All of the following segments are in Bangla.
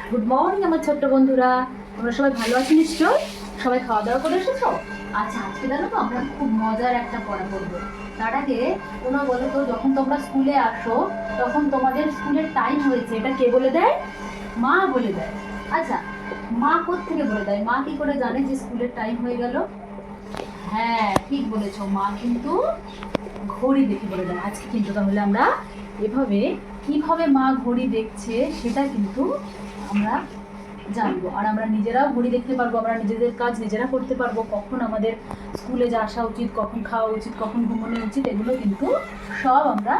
গুড মর্নিং আমার ছোট্ট বন্ধুরা, তোমরা সবাই ভালো আছো নিশ্চয়? সবাই খাওয়া দাওয়া করে এসেছো? আচ্ছা, আজকে জানো তো আমরা খুব মজার একটা পড়া করবো। তার আগে তোমরা বলো তো, যখন তোমরা স্কুলে আসো তখন তোমাদের স্কুলের টাইম হয়েছে, এটা কে বলে দেয়? মা বলে দেয়। আচ্ছা, মা কোত্থেকে বলে দেয়? মা কি করে জানে যে স্কুলের টাইম হয়ে গেল? হ্যাঁ, ঠিক বলেছো, মা কিন্তু ঘড়ি দেখে বলে দেয়। আজকে কিন্তু তাহলে আমরা এভাবে কিভাবে মা ঘড়ি দেখছে সেটা কিন্তু আমরা জানবো, আর আমরা নিজেরাও ঘড়ি দেখতে পারবো, আমরা নিজেদের কাজ নিজেরা করতে পারবো, কখন আমাদের স্কুলে যা আসা উচিত, কখন খাওয়া উচিত, কখন ঘুমানো উচিত, এগুলো কিন্তু সব আমরা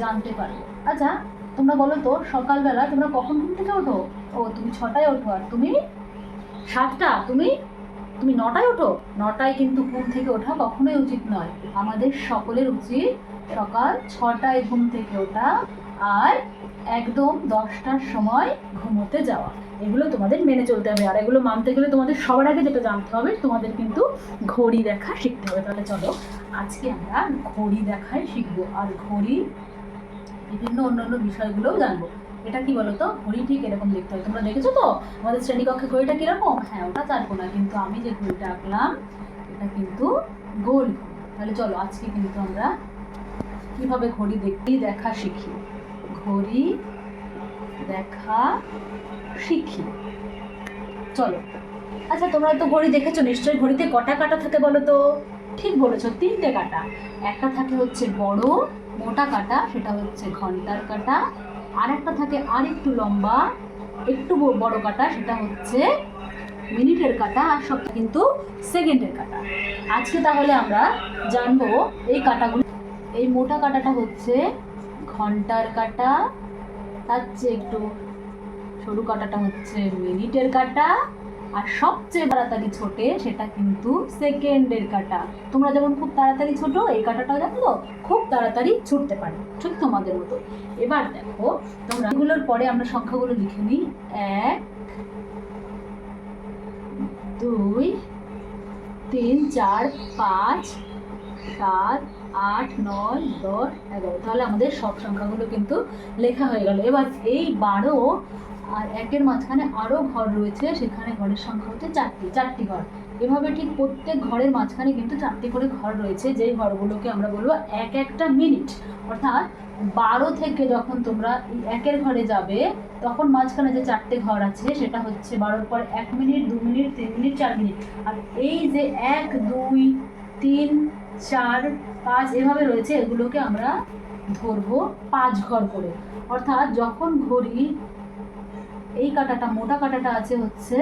জানতে পারবো। আচ্ছা, তোমরা বলো তো, সকালবেলা তোমরা কখন ঘুম থেকে ওঠো? ও, তুমি 6টায় ওঠো, আর তুমি 7টা, তুমি তুমি 9টায় ওঠো? 9টায় কিন্তু ঘুম থেকে ওঠা কখনোই উচিত নয়। আমাদের সকলের উচিত সকাল 6টায় ঘুম থেকে ওঠা আর একদম 10টার সময় ঘুমোতে যাওয়া। এগুলো তোমাদের মেনে চলতে হবে, আর এগুলো মানতে গেলে তোমাদের সবার আগে যেটা জানতে হবে, তোমাদের কিন্তু ঘড়ি দেখা শিখতে হবে। তাহলে চলো আজকে আমরা ঘড়ি দেখাই শিখবো, আর ঘড়ি বিভিন্ন অন্যান্য বিষয়গুলোও জানবো। এটা কি বলতো, ঘড়ি ঠিক এরকম দেখতে হয়। তোমরা দেখেছো তো আমাদের শ্রেণীকক্ষে ঘড়িটা কিরকম? হ্যাঁ, ওটা চারকোনা, কিন্তু আমি যে ঘড়িটা আঁকলাম এটা কিন্তু গোল। তাহলে চলো আজকে কিন্তু আমরা কিভাবে ঘড়ি দেখা শিখি। ঘড়ি দেখা শিখি, চলো। আচ্ছা, তোমরা তো ঘড়ি দেখেছো নিশ্চয়ই। ঘড়িতে কটা কাঁটা থাকে বলো তো? ঠিক বলেছো, 3টে কাঁটা। একটা থাকে হচ্ছে বড় মোটা কাঁটা, সেটা হচ্ছে ঘন্টার কাঁটা। আর একটা থাকে আর একটু লম্বা একটু বড় কাঁটা, সেটা হচ্ছে মিনিটের কাঁটা। আর সবটা কিন্তু সেকেন্ডের কাঁটা। আজকে তাহলে আমরা জানবো এই কাঁটাগুলো। এই মোটা কাঁটাটা হচ্ছে ঘন্টার কাঁটা, তার চেয়ে একটু সরু কাঁটাটা হচ্ছে মিনিটের কাঁটা, আর সবচেয়ে তাড়াতাড়ি ছোটে সেটা কিন্তু সেকেন্ডের কাঁটা। তোমরা যেমন খুব তাড়াতাড়ি ছোটো, এই কাঁটাটাও দেখো খুব তাড়াতাড়ি ছুটতে পারে, ঠিক তোমাদের মতো। এবার দেখো তোমরা এগুলোর পরে আমরা সংখ্যাগুলো লিখে নিই। 1 2 3 4 5 7 8 9 10 11। তাহলে আমাদের সব সংখ্যাগুলো কিন্তু লেখা হয়ে গেল। এবার এই 12 আর 1-এর মাঝখানে আরও ঘর রয়েছে, সেখানে ঘরের সংখ্যা হচ্ছে 4টি ঘর। এভাবে ঠিক প্রত্যেক ঘরের মাঝখানে কিন্তু 4টি করে ঘর রয়েছে, যেই ঘরগুলোকে আমরা বলবো এক একটা মিনিট। অর্থাৎ 12 থেকে যখন তোমরা 1-এর ঘরে যাবে তখন মাঝখানে যে 4টে ঘর আছে সেটা হচ্ছে 12-র পর 1 মিনিট, 2 মিনিট, 3 মিনিট, 4 মিনিট। আর এই যে 1 2 3 4 5 এভাবে রয়েছে, এগুলোকে আমরা ধরবো 5 ঘর করে। অর্থাৎ যখন ঘড়ি এই কাঁটাটা মোটা কাঁটাটা আছে হচ্ছে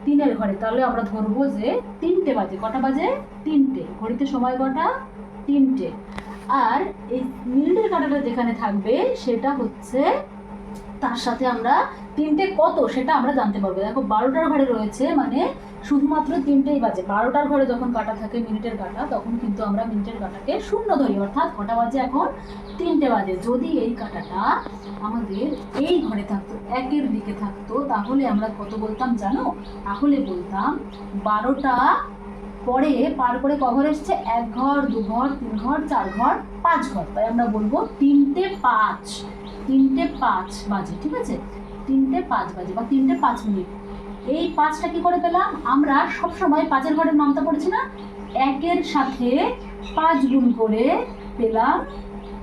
3-এর ঘরে, তাহলে আমরা ধরবো যে 3টে বাজে। কটা বাজে? 3টে। ঘড়িতে সময় কটা? 3টে। আর এই মিনিটের কাঁটাটা যেখানে থাকবে সেটা হচ্ছে, তার সাথে আমরা 3টে কত সেটা আমরা জানতে পারবো। দেখো 12টার ঘরে রয়েছে মানে শুধুমাত্র 3টেই বাজে। 12টার ঘরে যখন কাঁটা থাকে মিনিটের কাঁটা, তখন কিন্তু আমরা মিনিটের কাঁটাকে শূন্য ধরি, অর্থাৎ কটা বাজে এখন? 3টে বাজে। যদি এই কাঁটাটা আমাদের এই ঘরে থাকতো, 1-এর দিকে থাকতো, তাহলে আমরা কত বলতাম জানো? তাহলে বলতাম 12টা পরে পার করে ক ঘর এসছে? 1 ঘর, 2 ঘর, 3 ঘর, 4 ঘর, 5 ঘর। তাই আমরা বলবো 3টে 5, 3টে 5 বাজে। ঠিক আছে, 3টে 5 বাজে বা 3টে 5 মিনিট। এই 5টা কি করে পেলাম? আমরা সবসময় 5-এর ঘরের নামটা পড়েছি না? 1-এর সাথে 5 গুণ করে পেলাম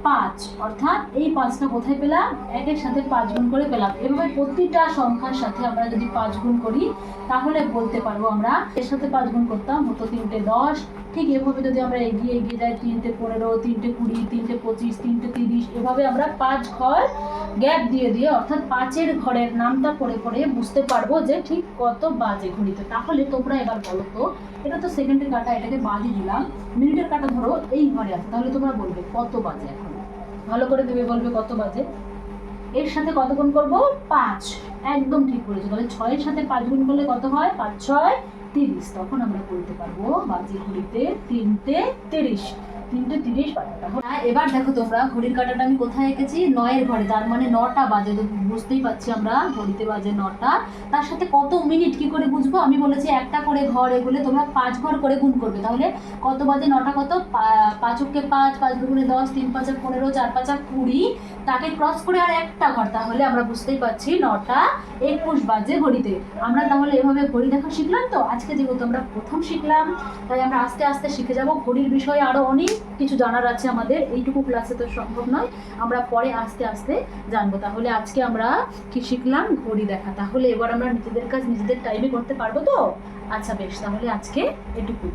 5। অর্থাৎ এই 5টা কোথায় পেলাম? 1-এর সাথে 5 গুণ করে পেলাম। এভাবে প্রতিটা সংখ্যার সাথে আমরা যদি 5 গুণ করি তাহলে বলতে পারবো আমরা এর সাথে 5 গুণ করতাম হতো 3টে 10। ঠিক এভাবে যদি আমরা এগিয়ে যাই 3টে 15, 3টে 20, 3টে 25, 3টে 30, এভাবে আমরা 5 ঘর গ্যাপ দিয়ে দিয়ে, অর্থাৎ 5-এর ঘরের নামটা পড়ে পড়ে বুঝতে পারবো যে ঠিক কত বাজে ঘড়িতে। তাহলে তোমরা এবার বলো তো, এটা তো সেকেন্ডের কাঁটা, এটাকে বাদই দিলাম। মিনিটের কাঁটা ধরো এই ঘরে আছে, তাহলে তোমরা বলবে কত বাজে এখন। ভালো করে ভেবে বলবে কত বাজে। এর সাথে কত গুণ করবো? 5। একদম ঠিক বলেছো। তাহলে 6-এর সাথে 5 গুণ করলে কত হয়? 5 6 30। তখন আমরা বলতে পারবো বাজে ঘড়িতে 3টে 30। 3:30 বাজে। হ্যাঁ, এবার দেখো তোমরা ঘড়ির কাঁটাটা আমি কোথায় এঁকেছি, 9-এর ঘরে, তার মানে 9টা বাজে। তো বুঝতেই পারছি আমরা ঘড়িতে বাজে 9টা। তার সাথে কত মিনিট কি করে বুঝবো, আমি বলেছি একটা করে ঘর এগুলো তোমরা 5 ঘর করে গুণ করবে, তাহলে কত বাজে, 9টা কত, 5 × 5, 5 × 10, 3 × 5 = 15, 4 × 5 = 20, তাকে ক্রস করে আর একটা ঘর, তাহলে আমরা বুঝতেই পারছি 9:21 বাজে ঘড়িতে। আমরা তাহলে এভাবে ঘড়ি দেখা শিখলাম। তো আজকে যেহেতু আমরা প্রথম শিখলাম, তাই আমরা আস্তে আস্তে শিখে যাব। ঘড়ির বিষয়ে আরও অনেক কিছু জানার আছে আমাদের, এইটুকু ক্লাসে তো সম্ভব নয়, আমরা পরে আস্তে আস্তে জানবো। তাহলে আজকে আমরা কি শিখলাম, ঘড়ি দেখা। তাহলে এবার আমরা নিজেদের কাজ নিজেদের টাইমে করতে পারবো তো? আচ্ছা বেশ, তাহলে আজকে এটুকু।